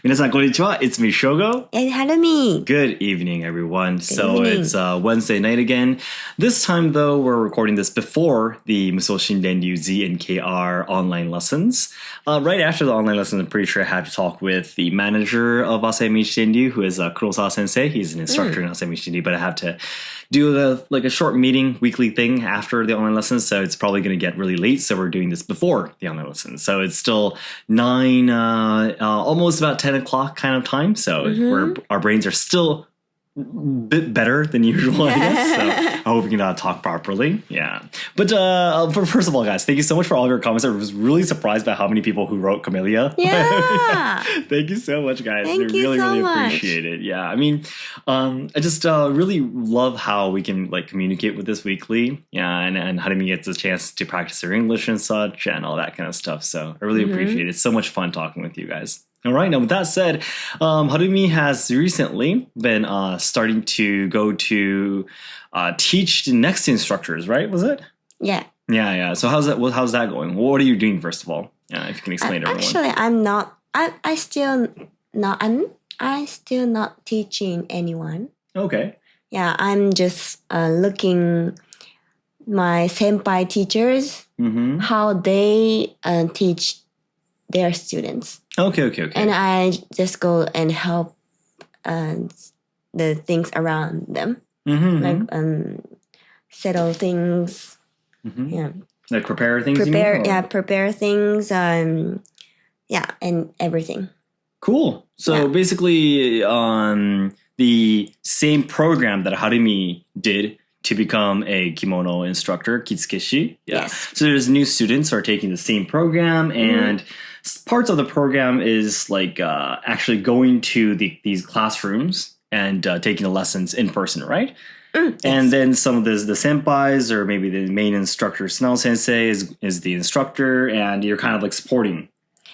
Minasan konnichiwa, it's me, Shogo. And Harumi. Good evening, everyone. Evening. It's Wednesday night again. This time, though, we're recording this before the Musou Shinden-ryu Z and KR online lessons. Right after the online lessons, I'm pretty sure I had to talk with the manager of Asayama Ichiden-ryu, who is Kurosawa Sensei. He's an instructor in Asayama Ichiden-ryu, but I have to do a short meeting, weekly thing after the online lessons, so it's probably going to get really late, so we're doing this before the online lessons. So it's still 9, almost about 10 o'clock kind of time, so our brains are still a bit better than usual, I guess. So I hope we can talk properly. Yeah. But first of all, guys, thank you so much for all of your comments. I was really surprised by how many people who wrote Camellia. Yeah. Thank you so much, guys. Thank you really, so really much. appreciate it. Yeah. I mean, I just really love how we can communicate with this weekly. Yeah. And Harumi gets a chance to practice her English and such and all that kind of stuff. So I really appreciate it. It's so much fun talking with you guys. All right. Now, with that said, Harumi has recently been starting to go to teach the next instructors, right? Was it? Yeah. Yeah. So how's that going? What are you doing, first of all? If you can explain to everyone. Actually, I'm not. I still not teaching anyone. Okay. Yeah, I'm just looking my senpai teachers how they teach their students. Okay. And I just go and help the things around them, like settle things. Yeah, like prepare things. Prepare things. And everything. Cool. So basically, the same program that Harumi did to become a kimono instructor, kitsukeshi. Yeah. Yes. So there's new students who are taking the same program, and parts of the program is actually going to these classrooms and taking the lessons in person, right? Yes. And then some of the senpais or maybe the main instructor, Snell Sensei, is the instructor, and you're kind of supporting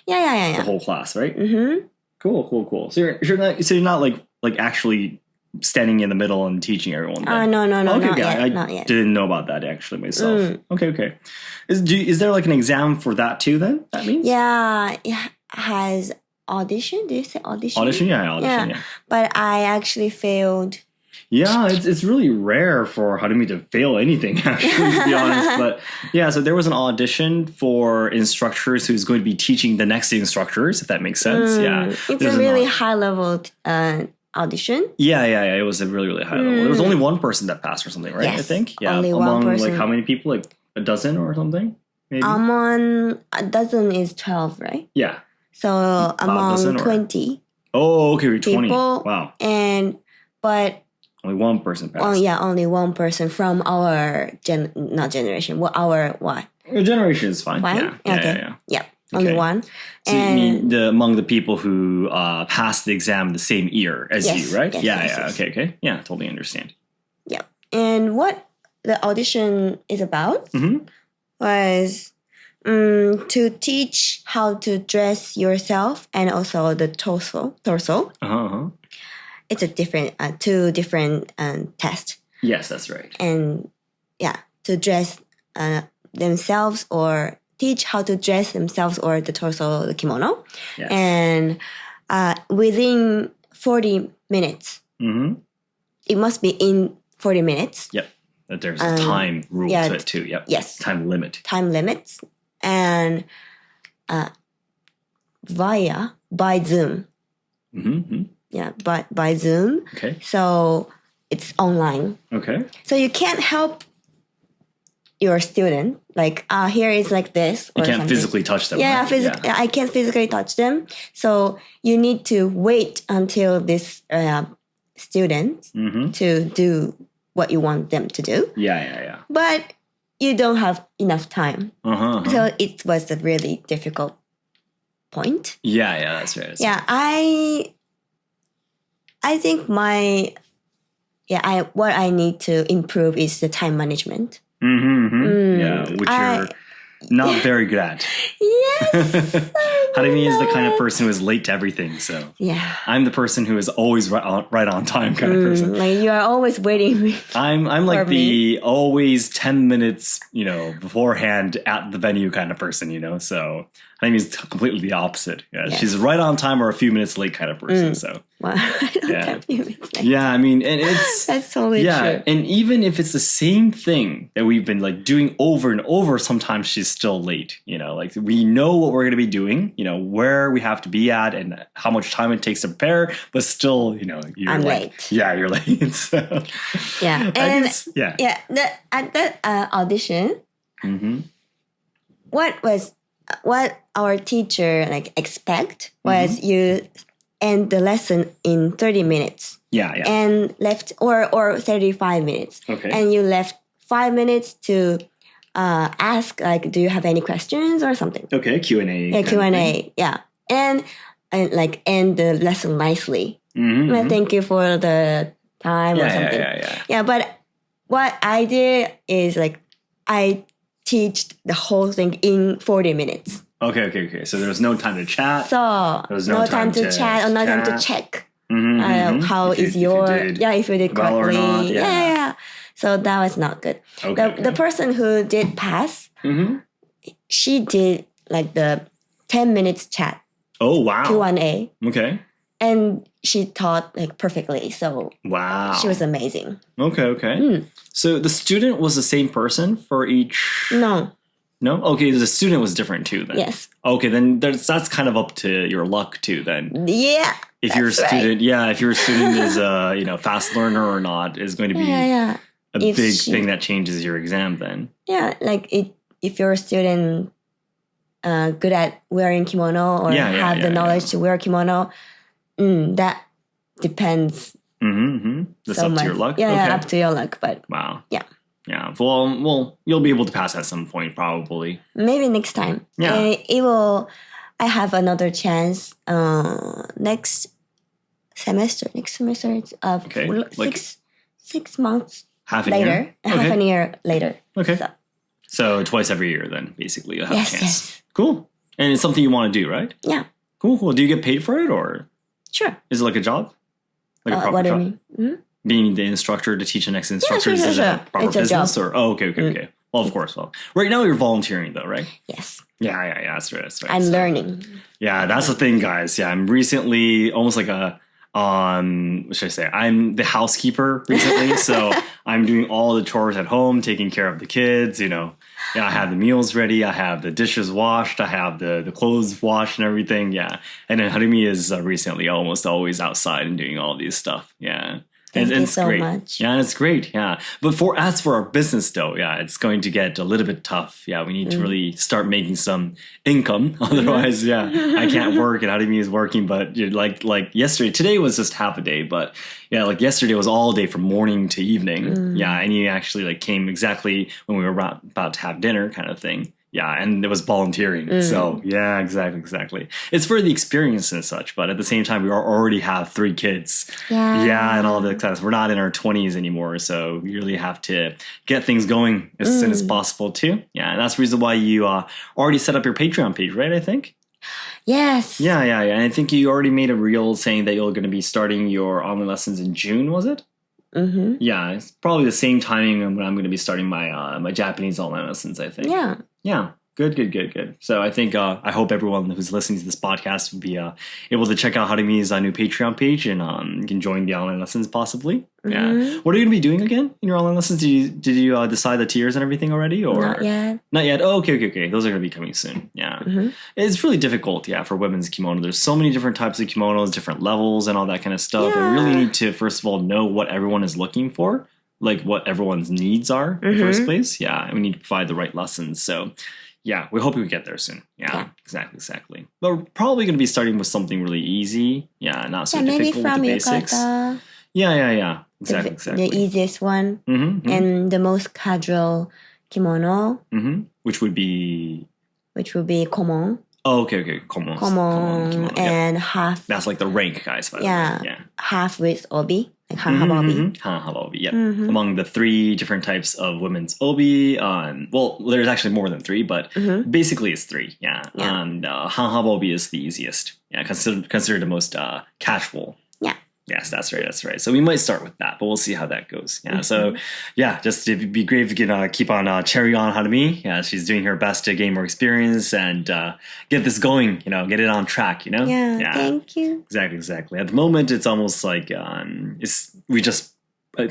the whole class, right? Mm-hmm. Cool. So you're not actually standing in the middle and teaching everyone. No, Okay, not I yet. didn't know about that actually myself. Okay. Is there an exam for that too then? That means? Yeah, it has audition. Do you say audition? Audition, yeah. But I actually failed. Yeah, it's really rare for Harumi to fail anything, actually, to be honest. But yeah, so there was an audition for instructors who's going to be teaching the next instructors, if that makes sense. Yeah. It's a really high level audition. Yeah. It was a really, really high level. There was only one person that passed or something, right? Yes, I think. Yeah. only Among one person. how many people? Like a dozen or something? Maybe? Among a dozen is 12, right? Yeah. So among 20. Oh, okay, 20. People, wow. But only one person passed. Only one person from our not generation. Our what? Your generation is fine. Fine? Yeah. Yeah. Only one. So you mean among the people who passed the exam the same year as you, right? Yes. Okay. Yeah, totally understand. Yeah. And what the audition is about was to teach how to dress yourself and also the torso. It's a different, two different tests. Yes, that's right. And to dress themselves or teach how to dress themselves or the torso, the kimono. Yes. And within 40 minutes, it must be in 40 minutes. Yep. There's a time rule to it too. Yep. Yes. Time limits. And by Zoom. Yeah, by Zoom. Okay. So it's online. Okay. So you can't help your student. Here is like this. You or can't something. Physically touch them. Yeah, right? I can't physically touch them. So you need to wait until this student to do what you want them to do. Yeah. But you don't have enough time. So it was a really difficult point. Yeah, that's right. Yeah, I think what I need to improve is the time management. Yeah, which you're not very good at. Yes. Harumi is the kind of person who is late to everything. So yeah, I'm the person who is always right on time kind of person. You are always waiting. I'm like the always 10 minutes, beforehand at the venue kind of person, So Harumi is completely the opposite. Yeah, Yes. she's right on time or a few minutes late kind of person. So Well, I don't Yeah. have few minutes left. yeah, I mean, and it's That's totally yeah, true. and even if it's the same thing that we've been like doing over and over, sometimes she's still late. You know, like we know what we're going to be doing, you know, where we have to be at, and how much time it takes to prepare, but still, you know, you're I'm like, late. Yeah, you're late. So, Yeah, I and guess, yeah. at that audition, Mm-hmm. what our teacher like expect was you end the lesson in 30 minutes Yeah, yeah. and left or 35 minutes. Okay. And you left 5 minutes to ask like, do you have any questions or something? Okay, Q&A. Yeah, Q&A. Yeah. And like end the lesson nicely. Mm-hmm. Well, thank you for the time or something. Yeah, but what I did is like I teach the whole thing in 40 minutes. Okay. So there was no time to chat. So There was no time to chat or no time to check how If is your did if you did well or correctly. not, Yeah. So that was not good. Okay. The person who did pass, Mm-hmm. she did like the 10 minutes chat Oh, wow. Q&A, Okay. and she taught like perfectly. So Wow. she was amazing. Okay. So the student was the same person for each... No. No? Okay, the student was different too then. Yes. Okay, then that's kind of up to your luck too then. Yeah. If your that's right. student, if your student is a fast learner or not is going to be Yeah. a If big she- thing that changes your exam then. Yeah, like if you're a student good at wearing kimono or have the knowledge to wear kimono, that depends That's so up much. to your luck. Yeah, Okay. up to your luck. But Wow. Yeah. Yeah. Well, you'll be able to pass at some point probably. maybe next time. Yeah. It will. I have another chance next semester. Next semester, it's Okay, like- 6 months Half a later. year. Half Okay. an year later. Okay. So, So twice every year then, basically, you'll have yes, a chance. yes, Cool. And it's something you want to do, right? yeah, Cool. Do you get paid for it or sure. is it like a job? Like a proper What do you job? mean? Mhm. Being the instructor to teach the next instructor, sure, is it a sure. proper It's a business job. or okay. Well, of course. Well, right now you're volunteering though, right? Yes, Yeah, that's right. I'm So- learning. Yeah, that's the thing, guys. Yeah, I'm recently almost like what should I say? I'm the housekeeper recently, so I'm doing all the chores at home, taking care of the kids. I have the meals ready, I have the dishes washed, I have the clothes washed and everything. Yeah, and then Harumi is recently almost always outside and doing all these stuff. Yeah. Thank you it's so great. much. Yeah, and it's great. Yeah, but as for our business though, yeah, it's going to get a little bit tough. Yeah, we need to really start making some income. Otherwise, yeah, I can't work, and Harumi is working. But like yesterday, today was just half a day, but yeah, like yesterday was all day from morning to evening. Yeah, and he actually like came exactly when we were about to have dinner, kind of thing. Yeah, and it was volunteering. So yeah, exactly. It's for the experience and such, but at the same time, we already have 3 kids. Yeah. And all the kind of, we're not in our 20s anymore, so we really have to get things going as soon as possible too. Yeah, and that's the reason why you already set up your Patreon page, right? I think. Yes. Yeah. And I think you already made a reel saying that you're going to be starting your online lessons in June. Was it? Mm-hmm. Yeah, it's probably the same timing when I'm going to be starting my my Japanese online lessons, I think. Yeah. Yeah. Good. So I think I hope everyone who's listening to this podcast will be able to check out Harumi's new Patreon page and you can join the online lessons possibly. Yeah. What are you going to be doing again in your online lessons? Did you decide the tiers and everything already? Or Not yet. Not yet. Oh, okay. Those are going to be coming soon. Yeah. It's really difficult, for women's kimono. There's so many different types of kimonos, different levels and all that kind of stuff. Yeah. I really need to, first of all, know what everyone is looking for, like what everyone's needs are in the first place. Yeah. And we need to provide the right lessons. So yeah, we hope we get there soon. Yeah. Exactly. But we're probably going to be starting with something really easy. Yeah, not so maybe difficult with from the basics. Yukata, Yeah. Exactly. the easiest one and the most casual kimono, Which would be... which will be komon. Oh, okay. Komon kimono, And half. That's like the rank, guys, by the way. Yeah. Half with obi, like hanhaba obi. Hanhaba obi, yep. Among the 3 different types of women's obi, well, there's actually more than 3, but basically it's 3, yeah. And hanhaba obi is the easiest, considered the most casual. Yeah. Yes, that's right. That's right. So we might start with that, but we'll see how that goes. Yeah. So yeah, just it'd be great if you can keep on cherry on Harumi. Yeah, she's doing her best to gain more experience and get this going. Get it on track. Yeah. Thank you. Exactly. At the moment, it's almost like we just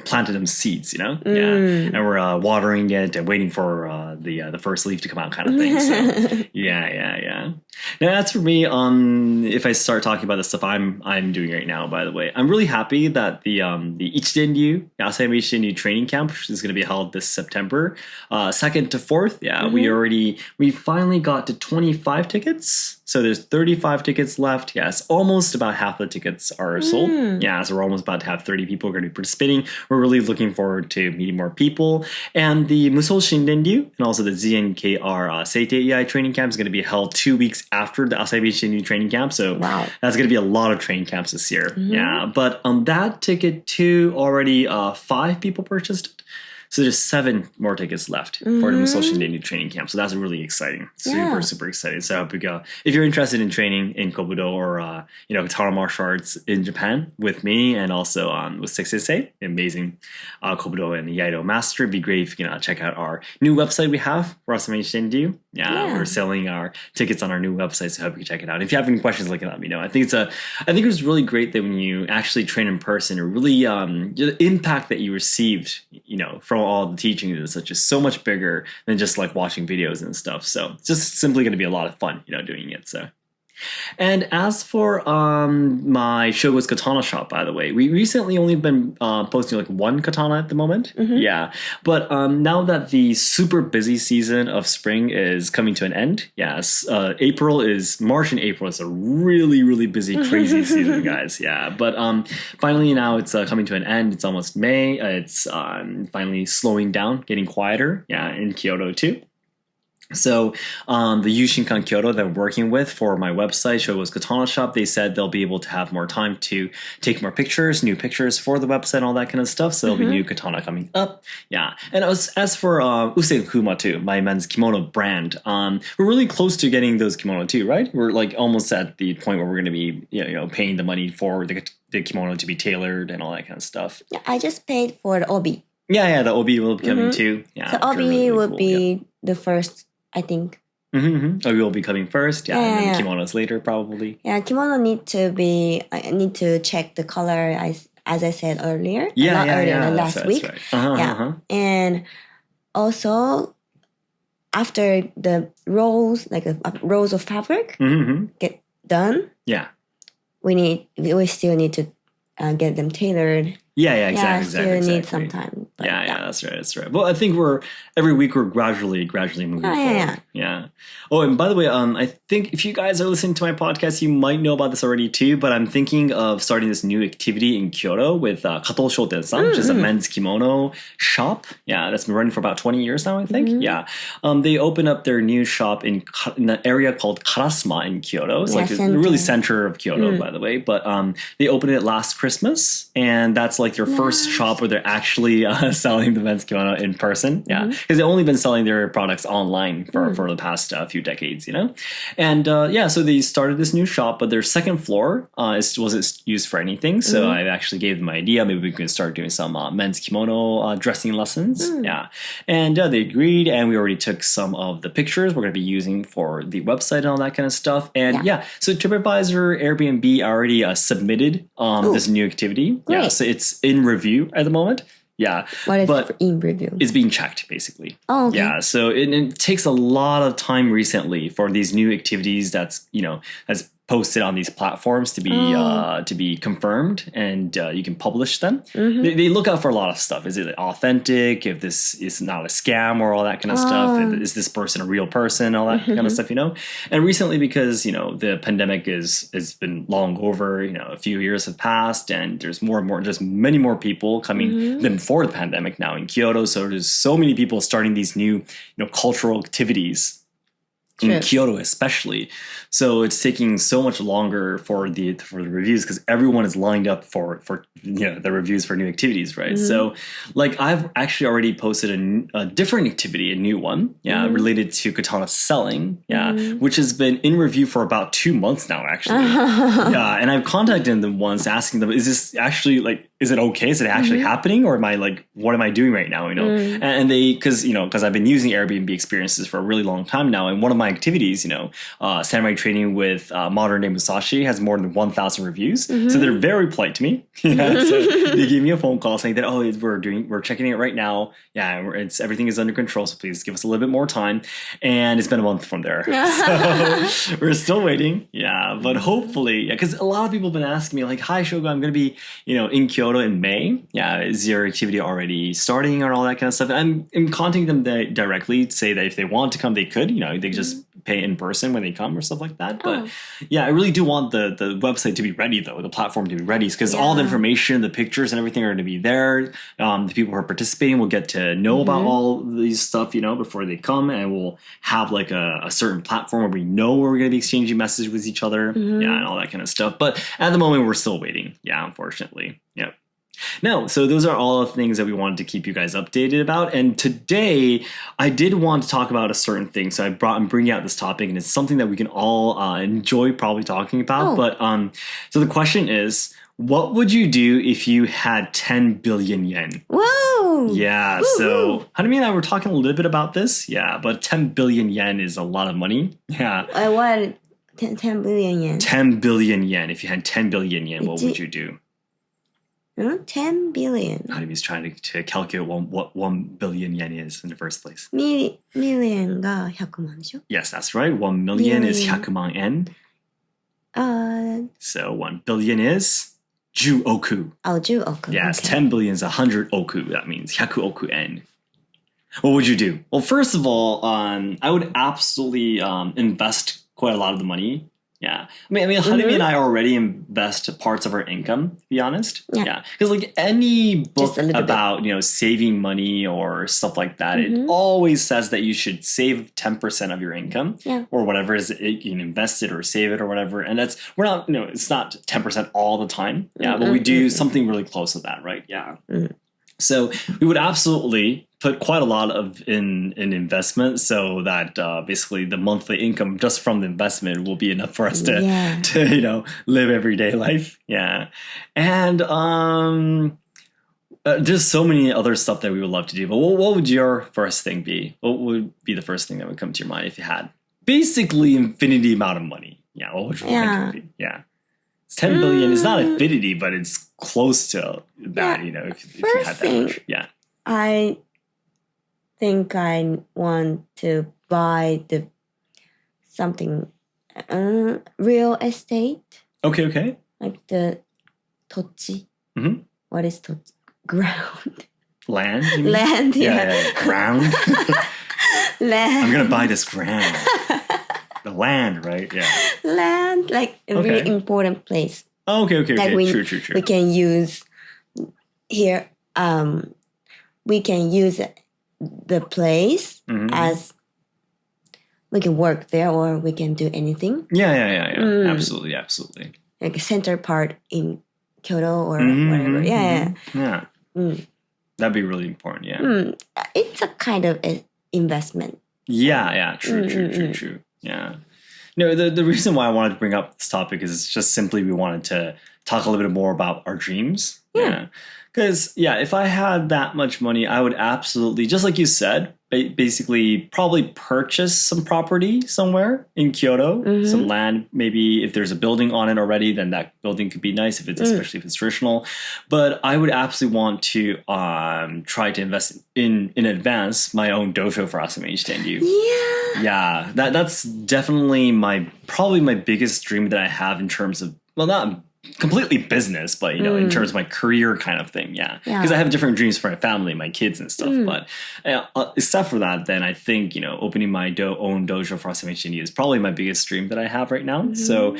planted them seeds, Yeah, and we're watering it and waiting for the first leaf to come out, kind of thing. So yeah. Now that's for me. If I start talking about the stuff I'm doing right now, by the way, I'm really happy that the Ichiden-ryu Asayama Ichiden-ryu training camp, which is going to be held this September 2nd to 4th. Yeah, we finally got to 25 tickets. So there's 35 tickets left. Yes, almost about half the tickets are sold. Yeah, so we're almost about to have 30 people going to be participating. We're really looking forward to meeting more people. And the Musou Shinren-ryu and also the ZNKR Seitei EI training camp is going to be held 2 weeks after the Asayama Ichiden-ryu training camp. So that's going to be a lot of training camps this year. Yeah, but on that ticket too, already 5 people purchased it. So there's 7 more tickets left for the Musou Shinren-ryu training camp. So that's really exciting. Super excited. So I hope you go. If you're interested in training in Kobudo or katana martial arts in Japan with me and also with Seki Sensei, amazing Kobudo and Iaido master, it'd be great if you can check out our new website we have for Asayama Ichiden-ryu. Yeah, we're selling our tickets on our new website, so I hope you can check it out. If you have any questions, let me know. I think it was really great that when you actually train in person, it really the impact that you received, from all the teaching is just so much bigger than just like watching videos and stuff. So it's just simply going to be a lot of fun, doing it. So. And as for my Shogo's katana shop, by the way, we recently only been posting like 1 katana at the moment. Yeah, but now that the super busy season of spring is coming to an end, yes, March and April is a really busy, crazy season, guys. Yeah, but finally now it's coming to an end. It's almost May. It's finally slowing down, getting quieter. Yeah, in Kyoto too. So the Yushinkan Kyoto that I'm working with for my website, Shogo's Katana Shop, they said they'll be able to have more time to take more pictures, new pictures for the website and all that kind of stuff. So there'll be new katana coming up. Yeah. And as for Usei Kuma too, my men's kimono brand, we're really close to getting those kimono too, right? We're like almost at the point where we're going to be paying the money for the kimono to be tailored and all that kind of stuff. Yeah, I just paid for the obi. Yeah, the obi will be coming too. Yeah, so obi will be the first, I think. Obi will be coming first, and then the kimonos later, probably. Yeah, kimono I need to check the color, as I said earlier. Last week. Right. And also, after the rolls, like rolls of fabric, get done. Yeah. We still need to get them tailored. Yeah, exactly. Still need some time. That's right. Well, I think every week we're gradually moving forward. Yeah. Oh, and by the way, I think if you guys are listening to my podcast, you might know about this already too, but I'm thinking of starting this new activity in Kyoto with Kato Shoten-san, which is a men's kimono shop. Yeah, that's been running for about 20 years now, I think. Yeah. They opened up their new shop in an area called Karasuma in Kyoto. It's the really center of Kyoto, by the way. But they opened it last Christmas, and that's like their first shop where they're actually selling the men's kimono in person. Yeah, because they've only been selling their products online for the past few decades, And so they started this new shop, but their second floor wasn't used for anything. So I actually gave them an idea. Maybe we can start doing some men's kimono dressing lessons. Yeah, and they agreed, and we already took some of the pictures we're going to be using for the website and all that kind of stuff. And so TripAdvisor, Airbnb already submitted this new activity. Great. Yeah, so it's in review at the moment. Yeah. What is in review? It's being checked, basically. Oh, okay. Yeah. So it takes a lot of time recently for these new activities that's posted on these platforms to be confirmed, and you can publish them. They look out for a lot of stuff. Is it authentic? If this is not a scam or all that kind of stuff? Is this person a real person? All that kind of stuff, And recently, because the pandemic has been long over, a few years have passed, and there's many more people coming than before the pandemic now in Kyoto. So there's so many people starting these new cultural activities. in Kyoto especially. So it's taking so much longer for the reviews because everyone is lined up for the reviews for new activities, right? So like I've actually already posted a different activity, a new one, related to katana selling, which has been in review for about 2 months now, actually. And I've contacted them once asking them, is this actually like, is it okay? Is it actually happening? Or am I like, what am I doing right now? And they, because I've been using Airbnb experiences for a really long time now. And one of my activities, Samurai Training with Modern Day Musashi has more than 1,000 reviews. So they're very polite to me. So they gave me a phone call saying that, we're checking it right now. Everything is under control. So please give us a little bit more time. And it's been a month from there. So we're still waiting. But hopefully, because a lot of people have been asking me like, hi, Shogo, I'm going to be, in Kyoto in May. Is your activity already starting or all that kind of stuff? And I'm contacting them directly to say that if they want to come, they could, they just pay in person when they come or stuff like that. But I really do want the website to be ready though, the platform to be ready, because all the information, the pictures and everything are going to be there. The people who are participating will get to know about all these stuff, before they come, and we'll have like a certain platform where we know where we're going to be exchanging messages with each other. And all that kind of stuff. But at the moment we're still waiting. Unfortunately. No, so those are all the things that we wanted to keep you guys updated about. And today, I did want to talk about a certain thing. So I'm bringing out this topic, and it's something that we can all enjoy probably talking about. But so the question is, what would you do if you had 10 billion yen? Whoa! Yeah, so Harumi and I were talking a little bit about this. But 10 billion yen is a lot of money. I want 10 billion yen. 10 billion yen. If you had 10 billion yen, what would you do? 10 billion. Harumi's trying to calculate what 1 billion yen is in the first place. Million が100万でしょ? Yes, that's right. 1 million is 100万円. So 1 billion is 10 oku. 10 oku. Yes, 10 billion is 100 oku. That means 100 oku yen. What would you do? Well, first of all, I would absolutely invest quite a lot of the money. I mean, Harumi and I already invest parts of our income, to be honest. Because like any book about, saving money or stuff like that, it always says that you should save 10% of your income or whatever is you can invest it or save it or whatever. And it's not 10% all the time. But we do something really close to that, right? So we would absolutely put quite a lot of in investment, so that basically the monthly income just from the investment will be enough for us to live everyday life. And there's so many other stuff that we would love to do. But what would your first thing be? What would be the first thing that would come to your mind if you had basically infinity amount of money? What would you think it would be? 10 billion is not infinity, but it's close to that, if you had that much. I think I want to buy something real estate. Okay. Like the tochi. What is tochi? Ground. Land? Land, Ground. Land. I'm going to buy this ground. The land, right? Land, like a really important place. Okay. Like True. We can use here, we can use the place as we can work there or we can do anything. Absolutely. Like a center part in Kyoto or whatever. That'd be really important. It's a kind of investment. True. No, the reason why I wanted to bring up this topic is just simply we wanted to talk a little bit more about our dreams. Because, if I had that much money, I would absolutely, just like you said, basically probably purchase some property somewhere in Kyoto, some land. Maybe if there's a building on it already, then that building could be nice, especially if it's traditional. But I would absolutely want to try to invest in advance my own dojo for Asayama Ichiden-ryu. That's definitely probably my biggest dream that I have in terms of, well, not completely business, but in terms of my career kind of thing, because I have different dreams for my family, my kids and stuff. But except for that, then I think opening my own dojo for Asayama Ichiden-ryu is probably my biggest dream that I have right now. So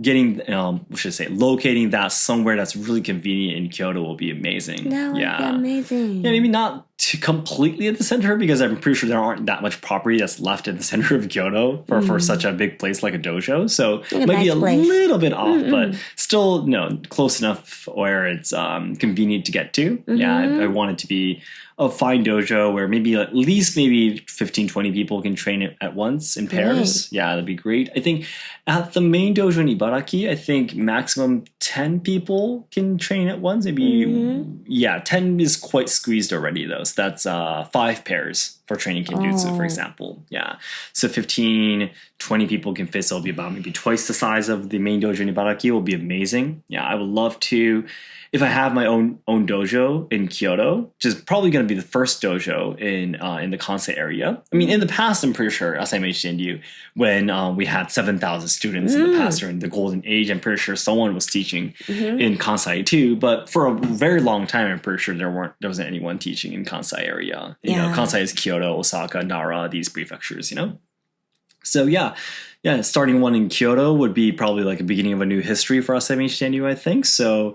getting locating that somewhere that's really convenient in Kyoto will be amazing. That would be amazing. Maybe not completely at the center because I'm pretty sure there aren't that much property that's left in the center of Kyoto for such a big place like a dojo. So it might be a little bit off, but still, close enough where it's convenient to get to. Yeah, I want it to be a fine dojo where maybe at least 15, 20 people can train it at once in pairs. Yeah, that'd be great. I think at the main dojo in Ibaraki, I think maximum 10 people can train at once. Maybe, 10 is quite squeezed already though. So that's 5 pairs for training Kenjutsu, for example. Yeah. So 15, 20 people can fit. So it'll be about maybe twice the size of the main dojo in Ibaraki. It will be amazing. Yeah, I would love to. If I have my own dojo in Kyoto, which is probably going to be the first dojo in the Kansai area. I mean, in the past, I'm pretty sure Asayama Ichiden-ryu, when we had 7,000 students in the past during the golden age, I'm pretty sure someone was teaching in Kansai too. But for a very long time, I'm pretty sure there wasn't anyone teaching in Kansai area. You know, Kansai is Kyoto, Osaka, Nara, these prefectures. So starting one in Kyoto would be probably like a beginning of a new history for Asayama Ichiden-ryu, I think. So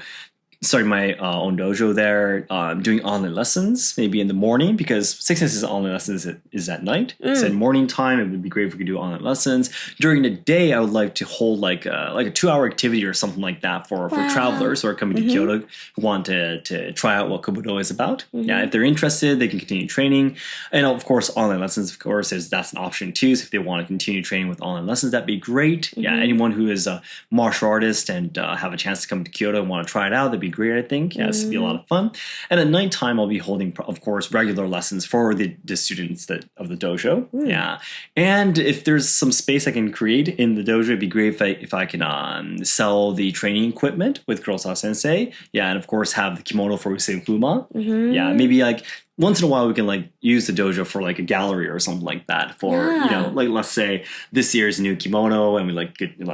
starting my own dojo there, doing online lessons, maybe in the morning, because Seki Sensei's online lessons is at night. So in morning time, it would be great if we could do online lessons. During the day, I would like to hold like a 2-hour activity or something like that for travelers who are coming to Kyoto who want to try out what Kobudo is about. Yeah, if they're interested, they can continue training. And of course, online lessons, of course, that's an option too. So if they want to continue training with online lessons, that'd be great. Yeah, anyone who is a martial artist and have a chance to come to Kyoto and want to try it out, that'd be great, I think. Yeah, this would be a lot of fun. And at nighttime, I'll be holding, of course, regular lessons for the students of the dojo. Yeah. And if there's some space I can create in the dojo, it'd be great if I can sell the training equipment with Kurosawa Sensei. Yeah, and of course have the kimono for Usei Fuma. Yeah, maybe like once in a while we can like use the dojo for like a gallery or something like that for, like let's say this year's new kimono and we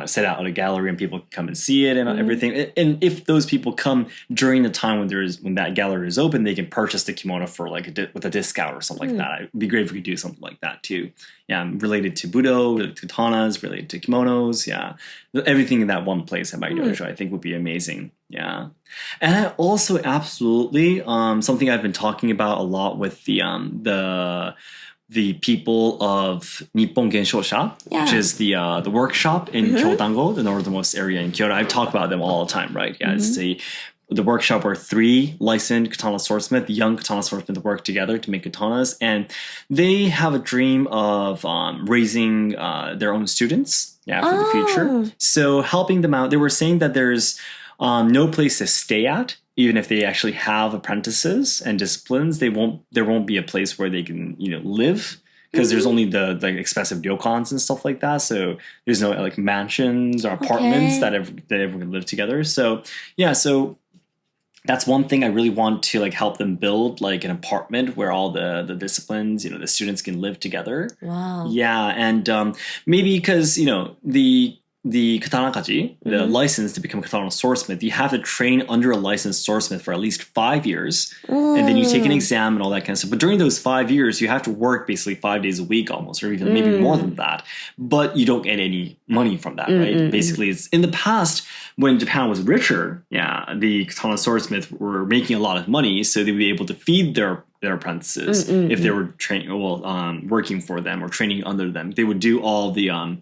set out at a gallery and people can come and see it and everything. And if those people come during the time when that gallery is open, they can purchase the kimono for like with a discount or something like that. It'd be great if we could do something like that too. Yeah, I'm related to Budo, related to katanas, related to kimonos. Yeah, everything in that one place at my dojo, I think would be amazing. Yeah, and I also absolutely something I've been talking about a lot with the people of Nippon Genshosha, which is the workshop in Kyotango, the northernmost area in Kyoto. I talk about them all the time, right? Yeah, it's the workshop where 3 licensed katana swordsmith, young katana swordsmith, work together to make katanas, and they have a dream of raising their own students, for the future. So helping them out, they were saying that there's no place to stay at. Even if they actually have apprentices and disciplines, there won't be a place where they can live. Because there's only the expensive ryokans and stuff like that, so there's no like mansions or apartments that everyone can live together. So that's one thing I really want to like help them build, like an apartment where all the disciplines, the students can live together. Wow. Yeah, and maybe because the katana kaji, the license to become a katana swordsmith, you have to train under a licensed swordsmith for at least 5 years. And then you take an exam and all that kind of stuff. But during those 5 years, you have to work basically 5 days a week almost, or even maybe more than that. But you don't get any money from that, right? Basically, it's in the past when Japan was richer, the katana swordsmiths were making a lot of money, so they'd be able to feed their apprentices if they were working for them or training under them. They would do all the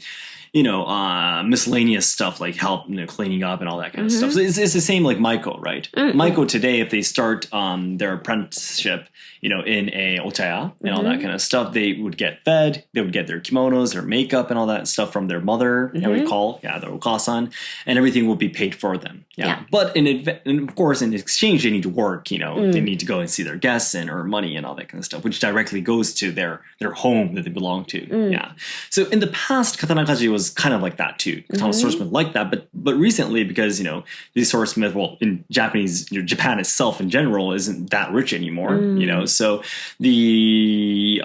miscellaneous stuff like help cleaning up and all that kind of stuff. So it's the same like Maiko, right? Maiko today, if they start their apprenticeship, in a ochaya and all that kind of stuff, they would get fed, they would get their kimonos, their makeup and all that stuff from their mother, we call, the okasan, and everything will be paid for them. But and of course, in exchange, they need to work, they need to go and see their guests and earn money and all that kind of stuff, which directly goes to their home that they belong to. So in the past, katana kaji was kind of like that too. Katana swordsmith like that, but recently, because these swordsmiths, in Japanese, Japan itself in general isn't that rich anymore. So the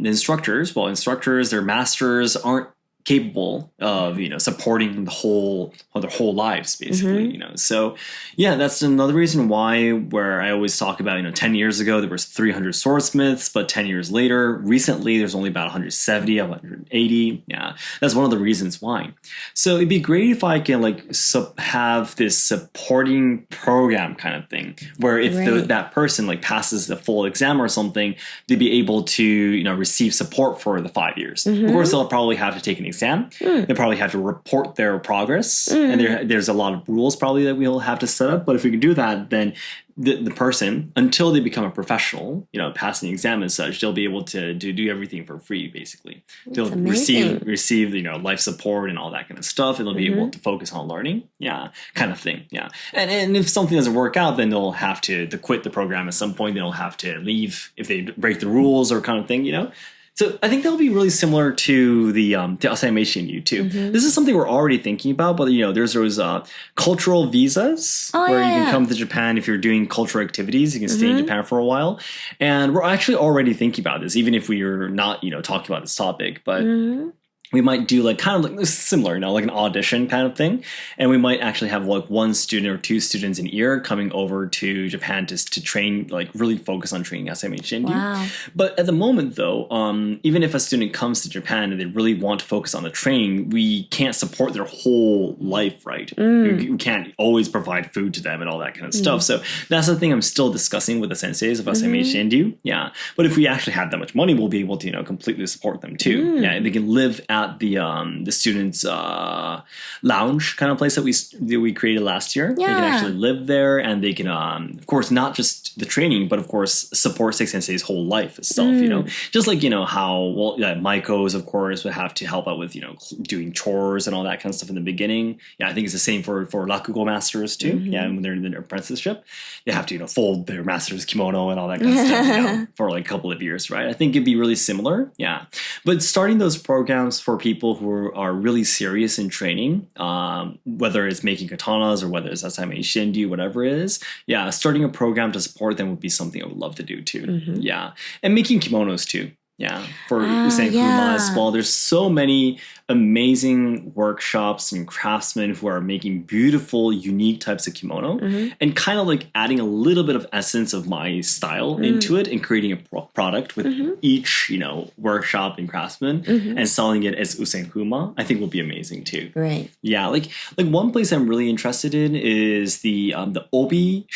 instructors, their masters aren't capable of supporting their whole lives basically. So yeah, that's another reason why where I always talk about 10 years ago there was 300 swordsmiths, but 10 years later recently there's only about 170, 180. Yeah, that's one of the reasons why. So it'd be great if I can have this supporting program kind of thing where if that person passes the full exam or something, they'd be able to receive support for the 5 years. Of course, they'll probably have to take an exam. They probably have to report their progress, and there's a lot of rules probably that we'll have to set up. But if we can do that, then the person, until they become a professional, passing the exam and such, they'll be able to do everything for free. Basically, they'll receive life support and all that kind of stuff, and they'll be able to focus on learning. Yeah, kind of thing. Yeah, and if something doesn't work out, then they'll have to quit the program at some point. They'll have to leave if they break the rules or kind of thing. So I think that'll be really similar to the Asayama Ichiden-ryu too. This is something we're already thinking about, but there's those cultural visas where you can come to Japan if you're doing cultural activities. You can stay in Japan for a while, and we're actually already thinking about this, even if we are not talking about this topic, but. We might do similar, like an audition kind of thing. And we might actually have one student or two students a year coming over to Japan to train, really focus on training Asayama Ichiden-ryu. Wow. But at the moment though, even if a student comes to Japan and they really want to focus on the training, we can't support their whole life, right? We can't always provide food to them and all that kind of stuff. So that's the thing I'm still discussing with the senseis of Asayama Ichiden-ryu. Yeah. But if we actually have that much money, we'll be able to, completely support them too. Yeah. They can live at the students' lounge kind of place that we created last year. Yeah. They can actually live there, and they can, of course, not just the training, but of course, support Seki Sensei's whole life itself. Just how Maiko's, of course, would have to help out with doing chores and all that kind of stuff in the beginning. Yeah, I think it's the same for rakugo masters too. Yeah, when they're in their apprenticeship, they have to fold their master's kimono and all that kind of stuff for a couple of years, right? I think it'd be really similar. Yeah, but starting those programs for people who are really serious in training, whether it's making katanas or whether it's Asayama Ichiden-ryu, whatever it is, yeah, starting a program to support them would be something I would love to do too. Yeah, and making kimonos too. Yeah, for Huma as well. There's so many amazing workshops and craftsmen who are making beautiful, unique types of kimono and kind of adding a little bit of essence of my style into it and creating a product with each, workshop and craftsman and selling it as Huma, I think will be amazing too. Right. Yeah, like one place I'm really interested in is the obi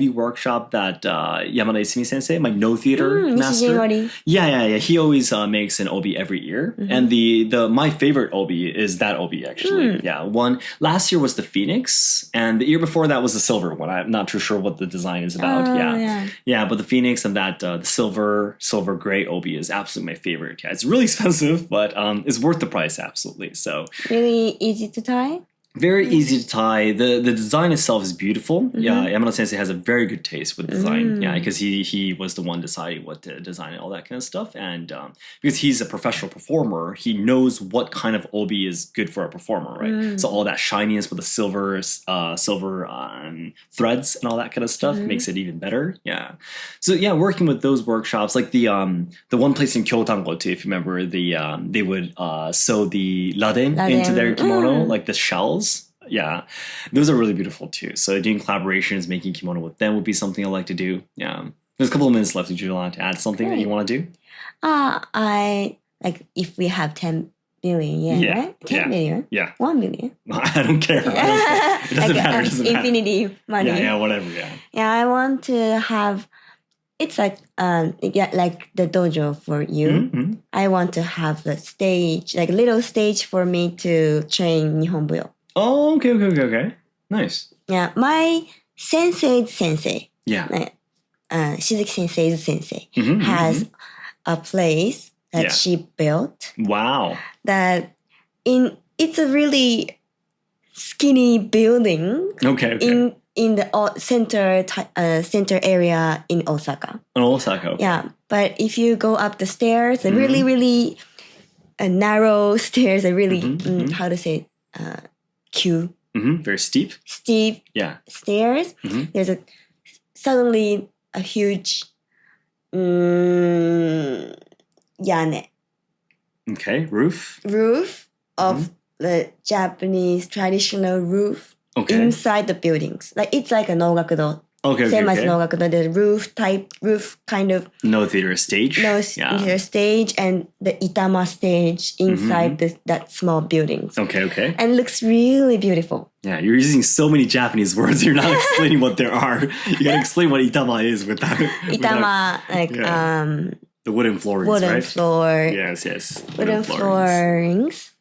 workshop that Yamada Isumi Sensei, my no theater master. Yeah. He always makes an obi every year, and my favorite obi is that obi actually. Yeah, one last year was the Phoenix, and the year before that was the silver one. I'm not too sure what the design is about. Yeah, but the Phoenix and that the silver gray obi is absolutely my favorite. Yeah, it's really expensive, but it's worth the price absolutely. So really easy to tie. Very easy to tie. The design itself is beautiful. Yeah, Yamada Sensei has a very good taste with design. Yeah, because he was the one deciding what to design and all that kind of stuff. And because he's a professional performer, he knows what kind of obi is good for a performer, right? So all that shininess with the silver threads and all that kind of stuff makes it even better. Yeah. So yeah, working with those workshops, like the one place in Kyoto, if you remember, they would sew the raden into their kimono, like the shells. Yeah, those are really beautiful too. So doing collaborations, making kimono with them would be something I like to do. Yeah, there's a couple of minutes left. Would you want to add something that you want to do? I if we have 10 billion yen, right? 10 billion? Yeah. 1 billion? I don't care. It doesn't matter. It doesn't infinity money. Yeah, whatever. Yeah, I want to have. It's like the dojo for you. I want to have the stage, like a little stage for me to train Nihonbuyo. Oh, okay. Nice. Yeah, my sensei's sensei. Yeah. Shizuki Sensei's sensei has a place that she built. Wow. It's a really skinny building. Okay. In the center area in Osaka. In Osaka. Okay. Yeah, but if you go up the stairs, the really narrow stairs, how to say queue. Very steep. Steep. Yeah. Stairs. There's suddenly a huge yane. Okay. Roof. of the Japanese traditional roof Okay. inside the buildings. Like it's like a nogakudo. Okay. Same as Okay. nogakudo, the roof kind of No theater stage. theater stage and the itama stage inside that small buildings. Okay. And it looks really beautiful. Yeah, you're using so many Japanese words. You're not explaining what there are. You gotta explain what itama is without Itama, the wooden floorings, wooden right? floor. Yes. Wooden floorings.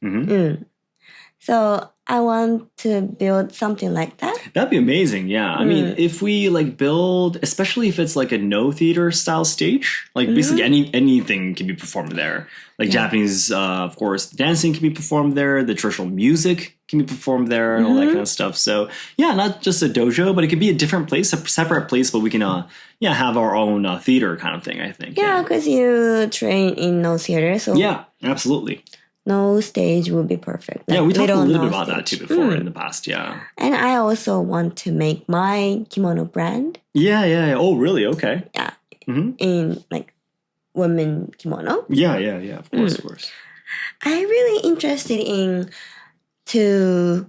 So I want to build something like that. That'd be amazing. Yeah, I mean, if we like build, especially if it's like a no theater style stage, like basically anything can be performed there. Like Japanese, of course, dancing can be performed there. The traditional music can be performed there, and all that kind of stuff. So yeah, not just a dojo, but it could be a different place, a separate place, but we can have our own theater kind of thing. I think. Yeah, because you train in no theater, so yeah, absolutely. No stage would be perfect. Like we talked a little bit about stage. that too before in the past. Yeah, and I also want to make my kimono brand. Yeah. Oh, really? Okay. Yeah, in like women kimono. Yeah. Of course. I'm really interested in to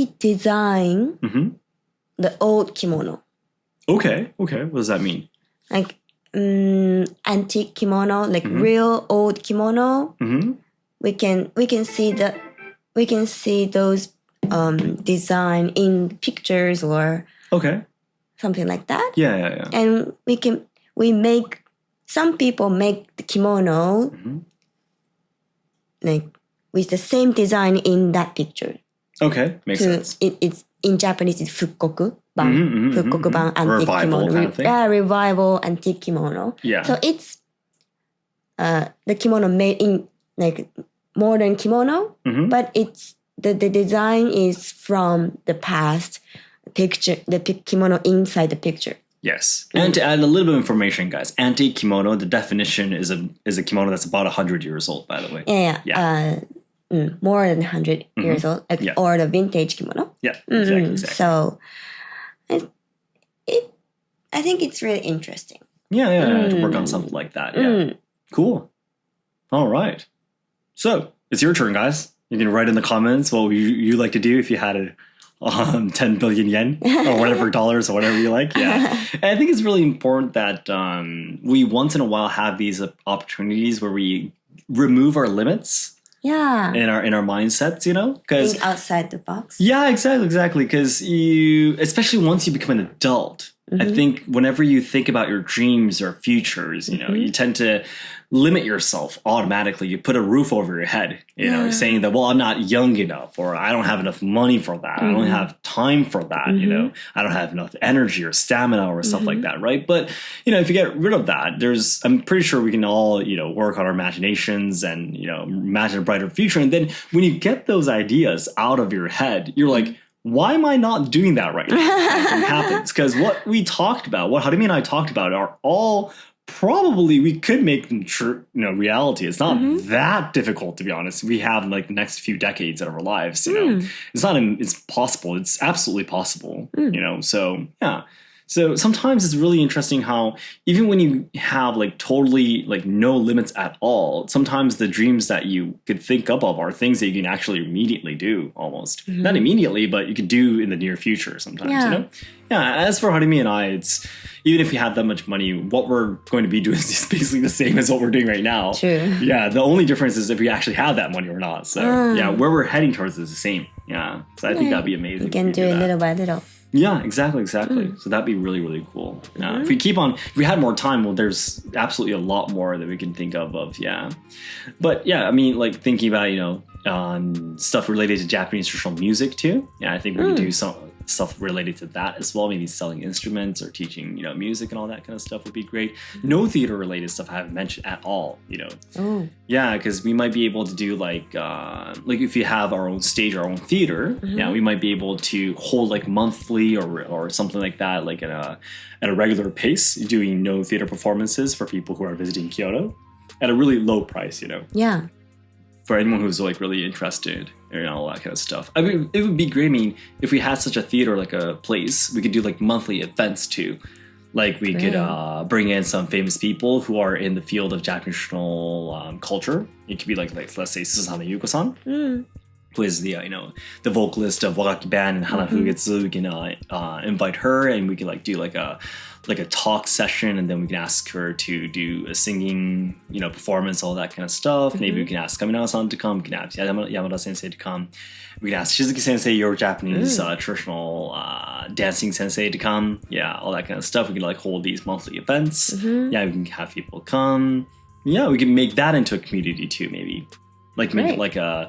redesign the old kimono. Okay. What does that mean? Like antique kimono, like real old kimono. We can see those design in pictures or something like that. Yeah. And some people make the kimono like with the same design in that picture. Okay, makes sense. It's in Japanese it's fukkoku ban, fukkoku ban antique revival kimono. kind of thing. Revival antique kimono. Yeah. So it's the kimono made in like modern kimono, but it's the design is from the past picture, the kimono inside the picture. Yes. And to add a little bit of information, guys, antique kimono, the definition is a kimono that's about 100 years old, by the way. Yeah. More than 100 years old, or the vintage kimono. Yeah, exactly. So I think it's really interesting. Yeah, to work on something like that. Yeah. Cool. All right. So it's your turn, guys. You can write in the comments what you like to do if you had a 10 billion yen or whatever dollars or whatever you like. Yeah. And I think it's really important that we once in a while have these opportunities where we remove our limits. Yeah. In our mindsets, because think outside the box. Yeah, exactly. Because especially once you become an adult, I think whenever you think about your dreams or futures, you tend to limit yourself automatically. You put a roof over your head, saying that, well, I'm not young enough, or I don't have enough money for that. I don't have time for that. I don't have enough energy or stamina or stuff like that. Right. But, if you get rid of that, I'm pretty sure we can all, work on our imaginations and, imagine a brighter future. And then when you get those ideas out of your head, you're like, why am I not doing that right now? Nothing happens. Because what Harumi and I talked about are all probably we could make them reality. It's not that difficult, to be honest. We have like the next few decades of our lives, it's possible. It's absolutely possible, so yeah. So sometimes it's really interesting how even when you have like totally like no limits at all, sometimes the dreams that you could think up of are things that you can actually immediately do almost. Not immediately, but you could do in the near future sometimes, Yeah, as for Harumi and I, it's even if we have that much money, what we're going to be doing is basically the same as what we're doing right now. True. Yeah, the only difference is if we actually have that money or not. So yeah, where we're heading towards is the same. Yeah, so I think that'd be amazing. You can do it little by little. Yeah, exactly. So that'd be really, really cool. If we had more time, well, there's absolutely a lot more that we can think of. But yeah, I mean, like thinking about, stuff related to Japanese traditional music too. Yeah, I think we can do some stuff related to that as well. Maybe selling instruments or teaching, music and all that kind of stuff would be great. No theater related stuff I haven't mentioned at all, Yeah, because we might be able to do like if you have our own stage, our own theater, we might be able to hold like monthly or something like that, like at a regular pace, doing no theater performances for people who are visiting Kyoto at a really low price, Yeah. For anyone who's like really interested and all that kind of stuff. I mean, it would be great. I mean, if we had such a theater, like a place, we could do like monthly events too. Like we could bring in some famous people who are in the field of Japanese traditional culture. It could be like let's say Susanna Yuko-san, who is the the vocalist of Wagaki Band and Hana Fugetsu. We can invite her, and we can like do like a talk session, and then we can ask her to do a singing performance, all that kind of stuff. Maybe we can ask Kaminawa-san to come. We can ask Yamada Sensei to come. We can ask Shizuki Sensei, your Japanese traditional dancing sensei, to come. Yeah, all that kind of stuff. We can like hold these monthly events. Yeah, we can have people come. Yeah, we can make that into a community too, maybe. Like make it like a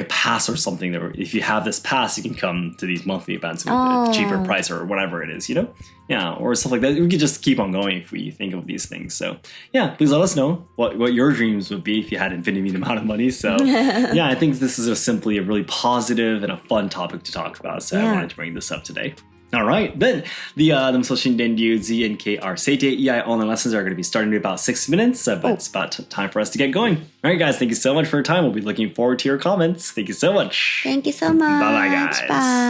pass or something that if you have this pass, you can come to these monthly events with a cheaper price or whatever it is, Yeah, or stuff like that. We could just keep on going if we think of these things. So yeah, please let us know what your dreams would be if you had infinite amount of money. So yeah, I think this is simply a really positive and a fun topic to talk about. So I wanted to bring this up today. All right, then the Musoshin Denryu Z and KR Seitei EI online lessons are going to be starting in about 6 minutes, but it's about time for us to get going. All right, guys, thank you so much for your time. We'll be looking forward to your comments. Thank you so much. Thank you so much. Bye-bye, guys. Bye.